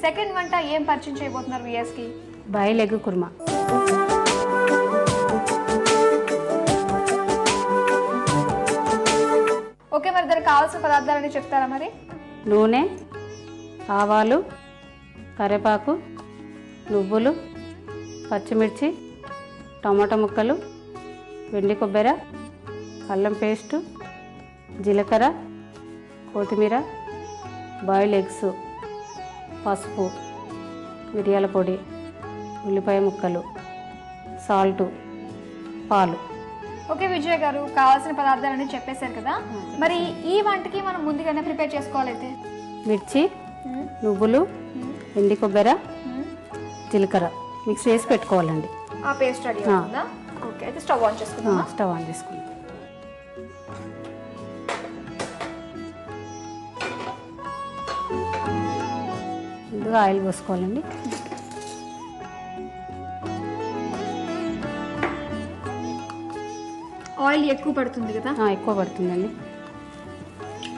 Second వంట ఏం పరిచయం చేయబోతున్నారు వ్యూయర్స్ కి? Boiled egg kurma. ఓకే, మరి దానికి కావాల్సిన పదార్థాలని చెప్తారా మరి? నూనె, ఆవాలు, కరివేపాకు, నువ్వులు, పచ్చిమిర్చి, టమాటా ముక్కలు, వెండి కొబ్బరి, అల్లం పేస్టు, జీలకర్ర, కొత్తిమీర, బాయిల్డ్ ఎగ్స్, పసుపు, మిరియాల పొడి, ఉల్లిపాయ ముక్కలు, సాల్టు, పాలు. ఓకే విజయ్ గారు, కావాల్సిన పదార్థాలన్నీ చెప్పేశారు కదా, మరి ఈ వంటకి మనం ముందుగానే ప్రిపేర్ చేసుకోవాలైతే? మిర్చి, నువ్వులు, ఎండి కొబ్బరి, జీలకర్ర మిక్స్ చేసి పెట్టుకోవాలండి. ఆ పేస్ట్ రెడీ అవుతుందా? ఓకే, అయితే స్టవ్ ఆన్ చేసుకుందాం. స్టవ్ ఆన్ చేసుకుందాం. ముందుగా ఆయిల్ పోసుకోవాలండి. ఆయిల్ ఎక్కువ పడుతుంది కదా? ఎక్కువ పడుతుందండి,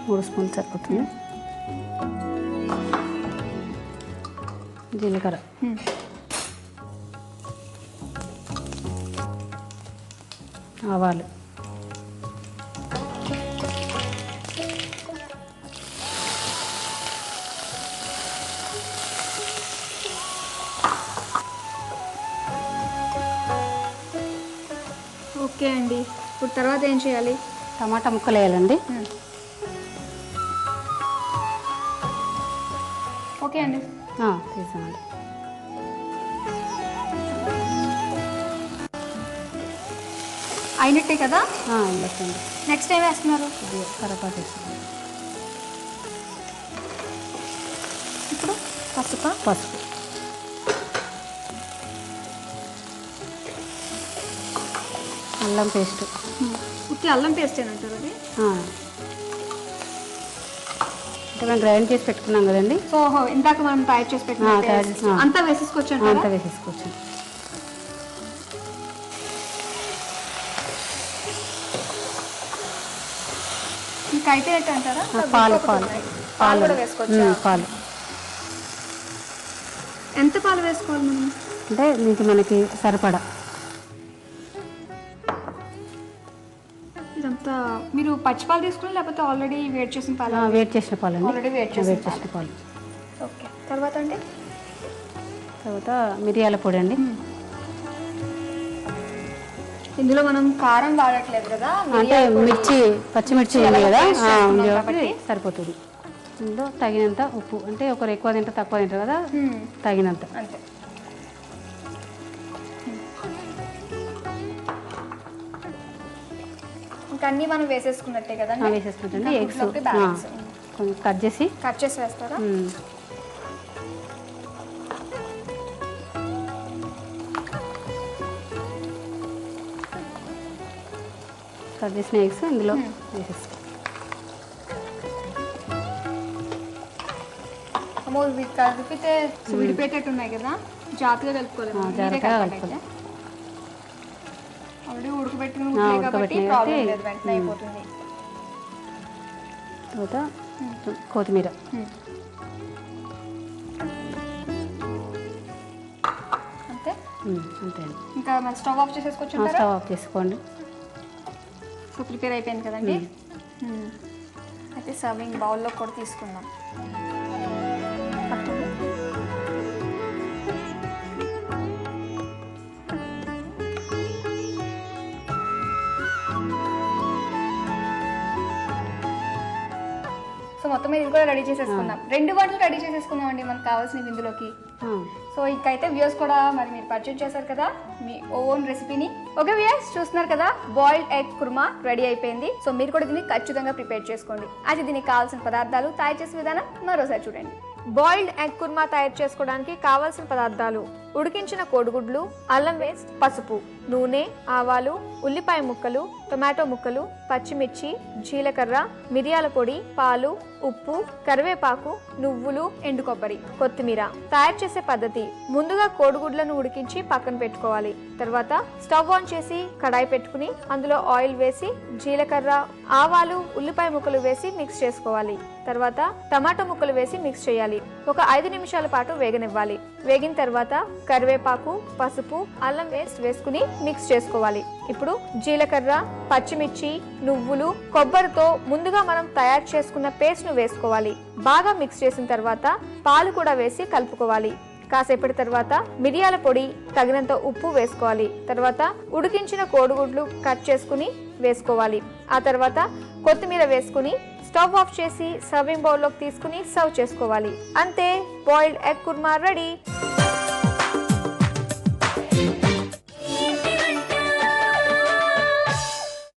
3 స్పూన్స్ సరిపోతుంది. జీలకర్ర, ఆవాలు, ఓకే అండి, ఇప్పుడు తర్వాత ఏం చేయాలి? టమాటా ముక్కలు వేయాలండి. ఓకే అండి, తీసామండి. అయినట్టే కదా? అయినట్టండి. నెక్స్ట్ ఏం వేస్తున్నారు? కరివేపాకు వేస్తున్నాం. ఇప్పుడు పసుపు, అల్లం పేస్ట్. ఉత్తి అల్లం పేస్ట్ ఏనంటారు అది? అంటే మేము గ్రైండ్ చేసి పెట్టుకున్నాం కదండి. ఓహో, ఇందాక మనం తయారు చేసి పెట్టుకున్నాం, అంతా వేసేసుకోవచ్చు? అంతా వేసేసుకోవచ్చు. ఇంకా అయితే అంటారా? పాలు కూడా వేసుకోవచ్చు. పాలు ఎంత పాలు వేసుకోవాలి మనం? అంటే మనకి సరిపడా. ఇదంతా మీరు పచ్చిపాలు తీసుకుని లేకపోతే ఆల్రెడీ వేడి చేసిన పాలు? వేడి చేసిన పాలు. ఆల్రెడీ వేడి చేసిన పాలు. ఓకే, తర్వాత అండి? తర్వాత మిరియాల పొడి అండి. ఇందులో మనం కారం వాడట్లేదు కదా, అంటే పచ్చిమిర్చి ఉంది కదా, సరిపోతుంది. ఇందులో తగినంత ఉప్పు, అంటే ఒకరు ఎక్కువ తింటారు తక్కువ తింటారు కదా, తగినంత. అంతే. ఇంకా అన్నీ మనం వేసేసుకున్నట్టే కదా? వేసేసుకుంటండి. ఎగ్స్ కొంచెం కట్ చేసి వేస్తారా? కట్ చేసిన ఎగ్స్ ఇందులో వేసేస్తాం. కలిపితే విడిపెట్టేట్టు ఉన్నాయి కదా, జాగ్రత్తగా కలుపుకోలేదు. ఆల్రెడీ ఉడకబెట్టుకుని వెంటనే అయిపోతుంది. తర్వాత కొత్తిమీర, అంతే అంతే అండి. ఇంకా మనం స్టవ్ ఆఫ్ చేసేసుకోవచ్చు? స్టవ్ ఆఫ్ చేసుకోండి. సో ప్రిపేర్ అయిపోయింది కదండి. అయితే సర్వింగ్ బౌల్లో కూడా తీసుకుందాం. సో మొత్తం మీద ఇది కూడా రెడీ చేసేసుకుందాం. 2 వంటలు రెడీ చేసేసుకుందాం అండి మనకు కావాల్సిన ఇందులోకి. సో ఇంకైతే వ్యూయర్స్ కూడా మరి మీరు పర్చేజ్ చేశారు కదా మీ ఓన్ రెసిపీని. ఓకే వ్యూయర్స్, చూస్తున్నారు కదా, బాయిల్డ్ ఎగ్ కుర్మా రెడీ అయిపోయింది. సో మీరు కూడా దీన్ని ఖచ్చితంగా ప్రిపేర్ చేసుకోండి. అయితే దీనికి కావాల్సిన పదార్థాలు, తయారు చేసే విధానం మరోసారి చూడండి. బాయిల్డ్ ఎగ్ కుర్మా తయారు చేసుకోవడానికి కావాల్సిన పదార్థాలు: ఉడికించిన కోడిగుడ్లు, అల్లం పేస్ట్, పసుపు, నూనె, ఆవాలు, ఉల్లిపాయ ముక్కలు, టొమాటో ముక్కలు, పచ్చిమిర్చి, జీలకర్ర, మిరియాల పొడి, పాలు, ఉప్పు, కరివేపాకు, నువ్వులు, ఎండు కొబ్బరి, కొత్తిమీర. తయారు చేసే పద్ధతి: ముందుగా కోడిగుడ్లను ఉడికించి పక్కన పెట్టుకోవాలి. తర్వాత స్టవ్ ఆన్ చేసి కడాయి పెట్టుకుని అందులో ఆయిల్ వేసి జీలకర్ర, ఆవాలు, ఉల్లిపాయ ముక్కలు వేసి మిక్స్ చేసుకోవాలి. తర్వాత టమాటో ముక్కలు వేసి మిక్స్ చేయాలి. ఒక 5 నిమిషాల పాటు వేగనివ్వాలి. వేగిన తర్వాత కరివేపాకు, పసుపు, అల్లం పేస్ట్ వేసుకుని మిక్స్ చేసుకోవాలి. ఇప్పుడు జీలకర్ర, పచ్చిమిర్చి, నువ్వులు, కొబ్బరితో ముందుగా మనం తయారు చేసుకున్న పేస్ట్ ను వేసుకోవాలి. బాగా మిక్స్ చేసిన తర్వాత పాలు కూడా వేసి కలుపుకోవాలి. కాసేపటి తర్వాత మిరియాల పొడి, తగినంత ఉప్పు వేసుకోవాలి. తర్వాత ఉడికించిన కోడిగుడ్లు కట్ చేసుకుని వేసుకోవాలి. ఆ తర్వాత కొత్తిమీర వేసుకుని స్టవ్ ఆఫ్ చేసి సర్వింగ్ బౌల్లోకి తీసుకుని సర్వ్ చేసుకోవాలి. అంతే, బాయిల్డ్ ఎగ్ కుర్మా రెడీ.